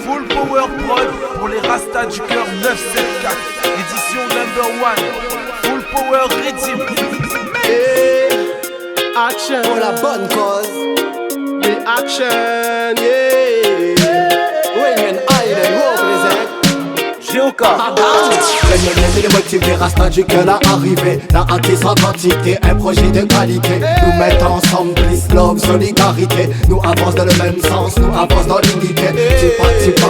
Full Power Prod pour les Rastas du cœur 974. Édition No. 1. Full Power Rhythm. Action pour la bonne cause. Reaction, yeah. Raymond Island represent Géoka. Les motifs des Rastas du cœur à arriver. La hantise authentique, un projet de qualité. Nous mettons ensemble, peace, love, solidarité. Nous avance dans le même sens, nous avance dans l'unité. Tipa,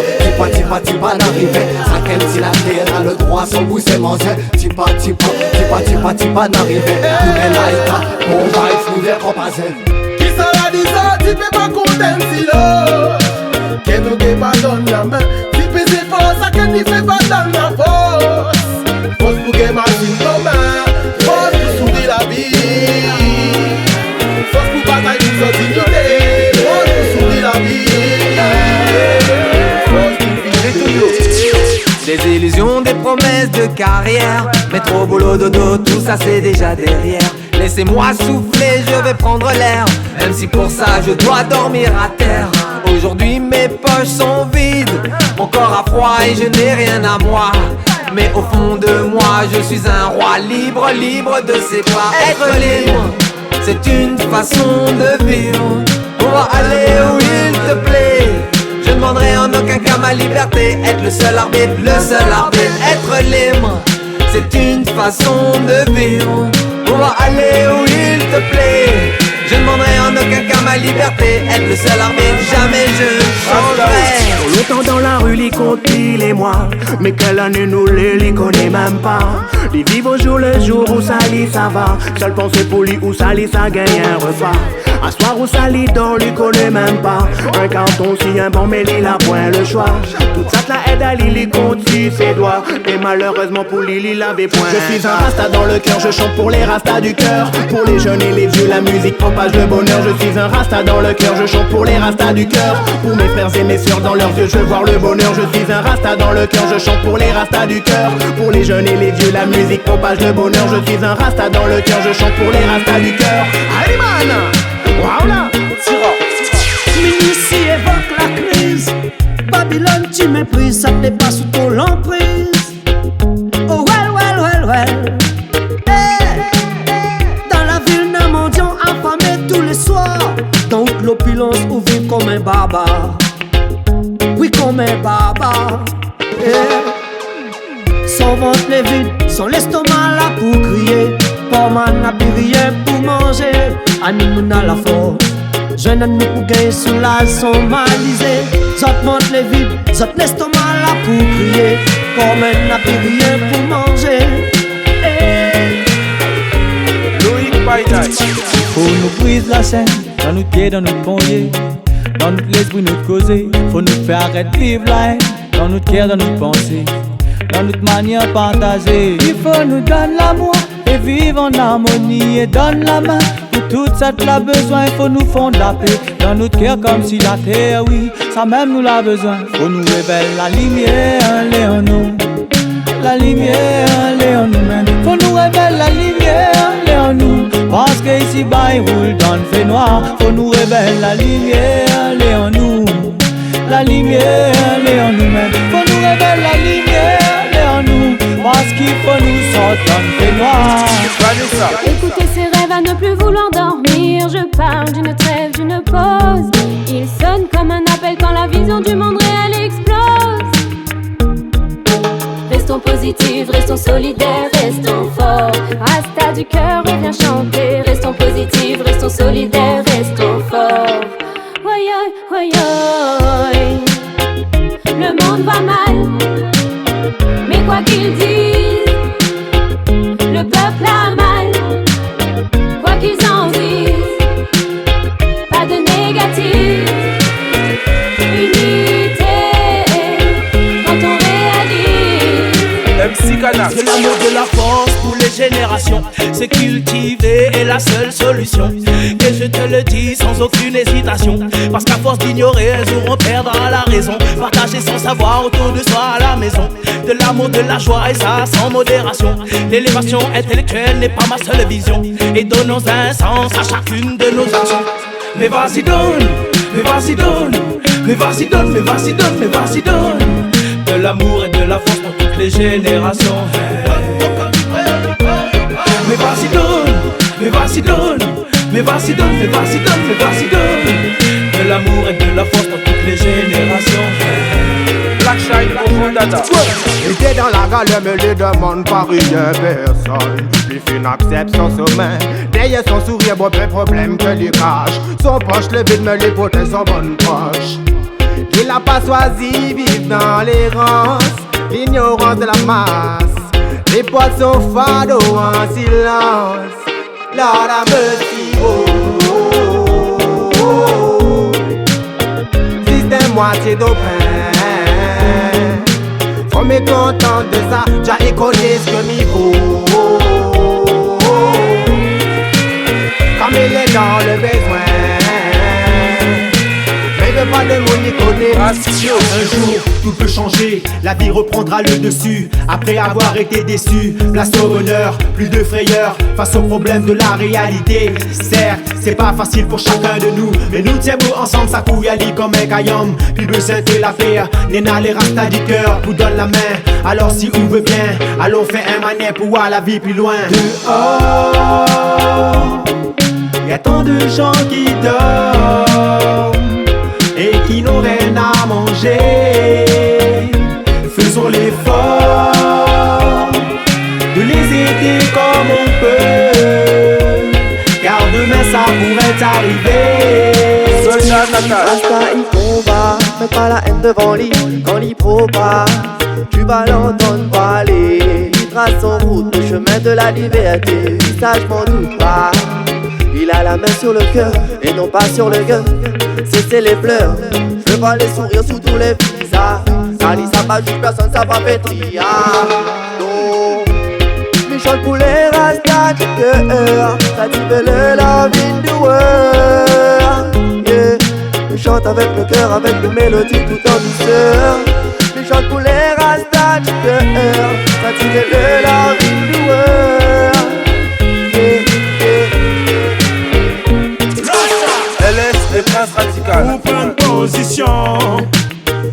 n'arriver. Ça qu'elle dit la terre a le droit, son bout c'est manger. Tipa, n'arriver. Nous mène laïka, mon vibes, nous verrons pas elle. Qui sera disant, tu peux pas compter si l'eau. Que nous ne pas donner la main. Tu peux c'est force, ça qu'elle n'y fait pas dans la force. Force pour que ma vie commun. Force pour sourire la vie. Force pour bataille pour sa dignité. Force pour sourire la vie. Force pour vivre. Des illusions, des promesses de carrière. Mais trop boulot, dodo, tout ça c'est déjà derrière. Laissez-moi souffler, je vais prendre l'air. Même si pour ça je dois dormir à terre. Aujourd'hui mes poches sont vides, mon corps a froid et je n'ai rien à moi. Mais au fond de moi je suis un roi libre, libre de ses pas. Être libre, c'est une façon de vivre. On va aller où il te plaît. Je ne demanderai en aucun cas ma liberté. Être le seul arbitre, le seul arbitre. Être libre, c'est une façon de vivre. On va aller où il te plaît. Je ne demanderai en aucun cas ma liberté. Être le seul arbitre, jamais je changerai. Trop longtemps dans la rue, les compte il et moi. Mais quelle année nous les connaît même pas. Les vivre au jour le jour, où ça lit ça va. Seul pensée pour lui, où ça lit ça gagne un repas. Un soir où ça lit dans lui connaît même pas. Un carton si un bon mais il a point le choix. Toute ça la aide à Lily compte si ses doigts. Et malheureusement pour Lily il avait point. Je suis un rasta dans le cœur, je chante pour les rastas du cœur. Pour les jeunes et les vieux, la musique propage le bonheur. Je suis un rasta dans le cœur, je chante pour les rastas du cœur. Pour mes frères et mes sœurs dans leurs yeux, je veux voir le bonheur. Je suis un rasta dans le cœur, je chante pour les rastas du cœur. Pour les jeunes et les vieux, la musique propage le bonheur. Je suis un rasta dans le cœur, je chante pour les rastas du cœur. Allez man! Wow là! Minuit évoque la crise. Babylone, tu méprises, ça te pas sous ton emprise. Oh well. Dans la ville d'un mendiant affamé tous les soirs. Donc l'opulence ou vivre comme un barbare. Oui, comme un barbare. Son ventre les vide, son l'estomac là pour crier. Pas man n'a plus rien pour manger. Anime à la force. Jeune à nous pour gagner sous la somalisée. Zot monte les vides, zot l'estomac là pour crier. Pas man n'a plus rien pour manger. Loïc Païdaï. Faut nous briser la scène, dans notre pied, dans notre pontier. Dans notre l'esprit, notre causer. Faut nous faire arrêter de vivre la haine. Dans notre cœur, dans notre pensée. Dans notre manière partagée. Il faut nous donner l'amour et vivre en harmonie. Et donne la main pour tout ça que l'as besoin. Il faut nous fondre la paix dans notre cœur comme si la terre, oui, ça même nous l'a besoin. Faut nous révéler la lumière, allez en nous. La lumière, allez en nous même. Faut nous révéler la lumière, allez en nous. Parce que ici bas il roule dans le fait noir. Faut nous révéler la lumière, allez en nous. La lumière, allez en nous même. Faut nous révéler la lumière, allez en nous. Parce qu'il faut nous sortir dans le fait noir. Écoutez ses rêves à ne plus vouloir dormir. Je parle d'une trêve, d'une pause. Il sonne comme un appel quand la vision du monde réel explose. Restons positifs, restons solidaires, restons forts. Rasta du cœur, reviens chanter. Restons positifs, restons solidaires, restons forts. Oi, le monde va mal, mais quoi qu'ils disent, le peuple a mal. Quoi qu'ils en disent, pas de négatif. Unité quand on réagit. MC Cana. C'est l'amour de la force pour les générations. C'est cultiver est la seule solution. Et je te le dis sans aucune hésitation. Parce qu'à force d'ignorer, elles auront perdre la raison. Partager sans savoir autour de soi à la maison. De l'amour, de la joie et ça sans modération. L'élévation intellectuelle n'est pas ma seule vision. Et donnons un sens à chacune de nos actions. mais vas-y donne, mais vas-y donne, mais vas-y donne, mais vas-y donne, mais vas-y donne. De l'amour et de la force pour toutes les générations. Mais vas-y donne, mais vas-y donne, mais vas-y donne, mais vas-y donne, mais vas-y donne. De l'amour et de la force pour toutes les générations. Black Shine, Dada. Il était dans la gare, me le demande par une personne. Puis fin accepte son sommeil. Derrière son sourire, bon peu problème que lui cache. Son poche, le vide me l'hypothèse, son bonne poche. Il a pas choisi vivre dans l'errance, l'ignorance de la masse. Les potes sont fado en silence. Lord have mercy, oh, oh, oh, oh. Système moitié d'eau faut me contenter de ça, j'ai écouté ce que m'y vaut. Comme il est dans le besoin, mais de pas de mon connaît. Un jour, tout peut changer, la vie reprendra le dessus. Après avoir été déçu, place au bonheur, plus de frayeur face aux problèmes de la réalité. Certes, c'est pas facile pour chacun de nous, mais nous tiens beau ensemble, ça couille à lit comme un caillum. Plus besoin de la faire, Nena les rastas du cœur, vous donne la main. Alors si on veut bien, allons faire un manet pour voir la vie plus loin. Dehors, y'a tant de gens qui dorment et qui n'ont rien à manger. Faisons l'effort de les aider comme on peut, car demain ça pourrait arriver. Rasta il combat, mets pas la haine devant lui. Quand il probat, tu vas l'entendre parler. Il trace son route, le chemin de la liberté. Oui, ça je m'en doute pas. Il a la main sur le cœur et non pas sur le gueule. Cessez les pleurs, je veux voir les sourires sous tous les visages. Car il ça pas juste personne, ça va pétrir. Non, Michel Poulet rasta du cœur. Ça dit belle la vie du world. Yeah, je chante avec le cœur, avec une mélodie tout en douceur. Michel Poulet rasta du cœur. Ça dit belle la vie du world. LS et Prince Radical. Pour prendre position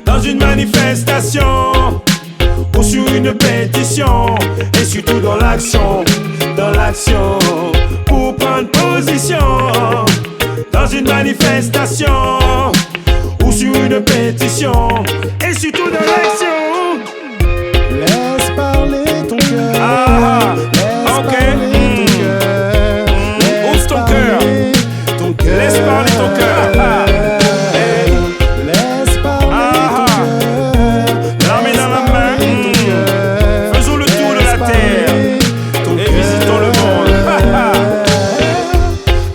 dans une manifestation ou sur une pétition, et surtout dans l'action, pour prendre position dans une manifestation ou sur une pétition, et surtout dans l'action. Laisse parler ton cœur. Ah, ok. Ouvre ton cœur. Laisse parler ton cœur. Laisse parler ton cœur. La main dans la main. Faisons le tour de la terre et visitons le monde.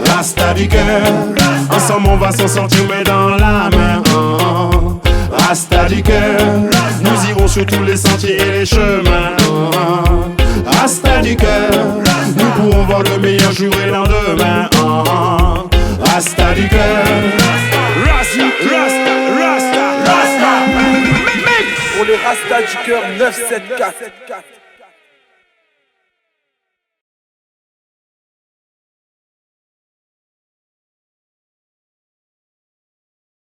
Rasta du cœur. Ensemble on va s'en sortir mais dans la main. Rasta du cœur. Nous irons sur tous les sentiers et les chemins. Rasta du cœur. Nous pourrons voir le meilleur jour et lendemain. Rasta du cœur. Rasta, Rasta, Rasta, Rasta. Pour les Rastas du cœur 974.